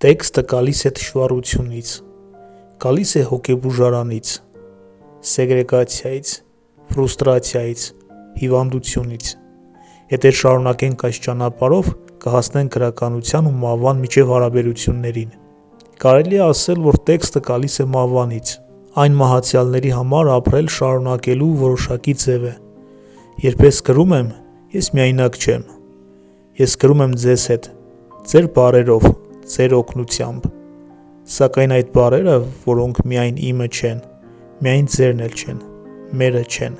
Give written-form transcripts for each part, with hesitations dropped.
Տեքստը գալիս է թշվառությունից, գալիս է հոգեբուժարանից, սեգրեգացիայից, ֆրուստրացիայից, հիվանդությունից։ Եթե շարունակենք այս ճանապարհով, կհասնենք գրականության ու մահվան միջև հարաբերություններին։ Կարելի է ասել, որ տեքստը գալիս է մահվանից, այն մահացյալների համար ապրել շարունակելու որոշակի ձև է։ Երբ ես գրում եմ, ես միայնակ չեմ։ Ես գրում եմ ձեզ հետ, ձեր բառերով, ձեր օգնությամբ։ Սակայն այդ բառերը, որոնք միայն իմը չեն, միայն ձերն էլ չեն, մերը չեն։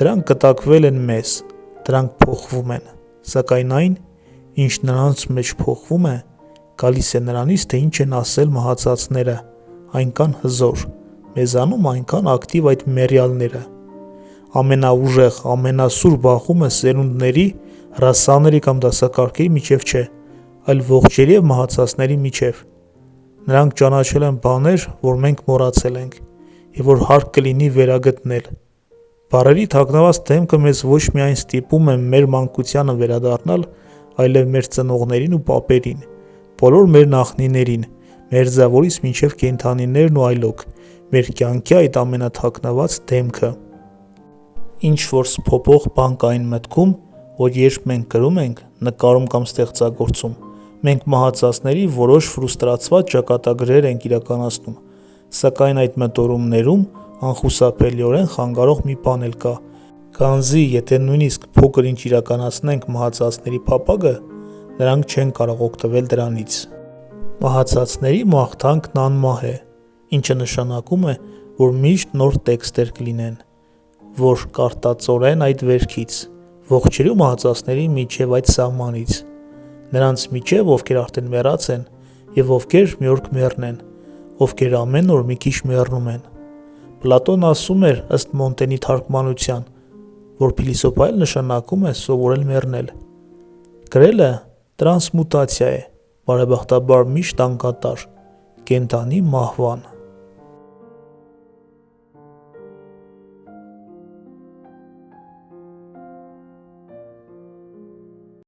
Դրանք կտակվել են մեզ, դրանք փոխվում են, սակայն այն, ինչ նրանց մեջ փոխվում է, գալիս է նրանից, թե ինչ են ասել մահացածները, այնքան հզոր, մեզանում այնքան ակտիվ այդ մեռյալները։ Ամենաուժեղ, ամենասուր բախումը սերունդների, ռասաների կամ դասակարգերի միջև չէ, այլ ողջերի և մահացածների միջև։ Նրանք ճանաչել են բաներ, որ մենք մոռացել ենք, և որ հարկ կլինի վերագտնել։ Բառերի թաքնված դեմքը մեզ ոչ միայն ստիպում է մեր մանկությանը վերադառնալ, այլև մեր ծնողներին ու պապերին, բոլոր մեր նախնիներին, մերձավորից մինչև կենդանիներն ու այլոք, մեր կյանքի այդ ամենաթաքնված դեմքը։ Ինչ-որ սփոփող բան կա այն մտքում, որ երբ մենք գրում ենք, նկարում կամ ստեղծագործում, մենք մահացածների որոշ ֆրուստրացված ճակատագրեր ենք իրականացնում, սակայն այդ մտորումներում անխուսափելիորեն խանգարող մի բան էլ կա, քանզի եթե նույնիսկ փոքր-ինչ իրականացնենք մահացածների փափագը, նրանք չեն կարող օգտվել դրանից։ Մահացածների մաղթանքն անմահ է, ինչը նշանակում է, որ միշտ նոր տեքստեր կլինեն, որ կարտածորեն այդ վերքից, ողջերի ու մահացածների միջև այդ սահմանից, նրանց միջև, ովքեր արդեն մեռած են, և ովքեր մի օր կմեռնեն, ովքեր ամեն օր մի քիչ մեռնում են։ Պլատոն ասում էր, ըստ Մոնտենի թարգմանության, որ փիլիսոփայել նշանակում է սովորել մեռնել։ Գրելը տրանսմուտացիա է, բարեբախտաբար միշտ անկատար, կենդանի մահվան։